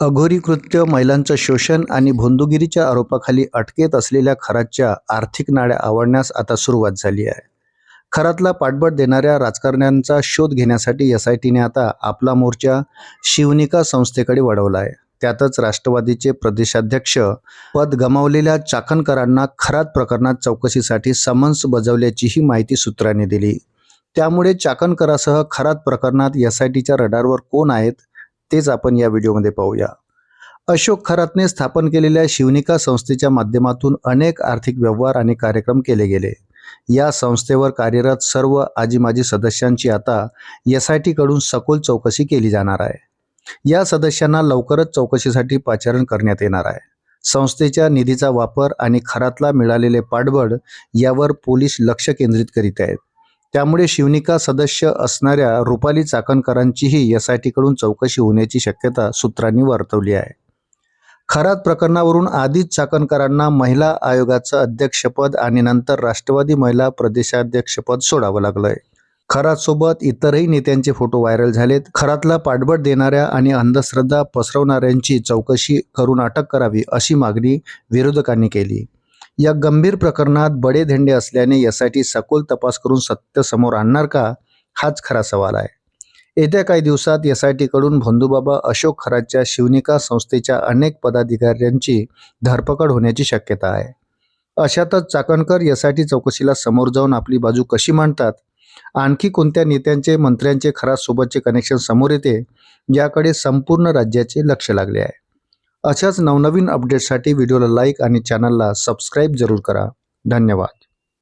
अघोरी कृत्य, महिलांचं शोषण आणि भोंदूगिरीच्या आरोपाखाली अटकेत असलेल्या खरातच्या आर्थिक नाड्या आवळण्यास आता सुरुवात झाली आहे. खरातला पाठबळ देणाऱ्या राजकारण्यांचा शोध घेण्यासाठी एसआयटीने आता आपला मोर्चा शिवनिका संस्थेकडे वळवला आहे. त्यातच राष्ट्रवादीचे प्रदेशाध्यक्ष पद गमावलेल्या चाकणकरांना खरात प्रकरणात चौकशीसाठी समन्स बजावल्याचीही माहिती सूत्रांनी दिली. त्यामुळे चाकणकरासह खरात प्रकरणात एसआयटीच्या रडारवर कोण आहेत तेच आपण या व्हिडिओमध्ये पाहूया. अशोक खरातने स्थापन केलेल्या शिवनिका संस्थेच्या माध्यमातून अनेक आर्थिक व्यवहार आणि कार्यक्रम केले गेले. या संस्थेवर कार्यरत सर्व आजी-माजी सदस्यांची आता एसआयटी कडून सखोल चौकशी केली जाणार आहे. या सदस्यांना लवकरच चौकशीसाठी पाचारण करण्यात येणार आहे. संस्थेच्या निधीचा वापर आणि खरातला मिळालेले पाठबळ यावर पोलीस लक्ष केंद्रित करीत आहेत. त्यामुळे शिवनिका सदस्य असणाऱ्या रुपाली चाकणकरांचीही एसआयटी कडून चौकशी होण्याची शक्यता सूत्रांनी वर्तवली आहे. खरात प्रकरणावरून आधीच चाकणकरांना महिला आयोगाचं अध्यक्षपद आणि नंतर राष्ट्रवादी महिला प्रदेशाध्यक्षपद सोडावं लागलंय. खरातसोबत इतरही नेत्यांचे फोटो व्हायरल झालेत. खरातला पाठबळ देणाऱ्या आणि अंधश्रद्धा पसरवणाऱ्यांची चौकशी करून अटक करावी अशी मागणी विरोधकांनी केली. या गंभीर प्रकरणात बडेधेंडे असल्याने एसआयटी सखोल तपास करून सत्य समोर आणणार का, हाच खरा सवाल आहे. येत्या काही दिवसात एसआयटी कडून भोंदूबाबा अशोक खरातच्या शिवनिका संस्थेच्या अनेक पदाधिकाऱ्यांची धरपकड होण्याची शक्यता आहे. अशातच चाकणकर एसआयटी चौकशीला समोर जाऊन आपली बाजू कशी मांडतात, आणखी कोणत्या नेत्यांचे मंत्र्यांचे खरात सोबतचे कनेक्शन समोर येते, याकडे संपूर्ण राज्याचे लक्ष लागले आहे. अशाच नवनवीन अपडेट्ससाठी व्हिडिओला लाईक आणि चॅनलला सबस्क्राईब जरूर करा. धन्यवाद.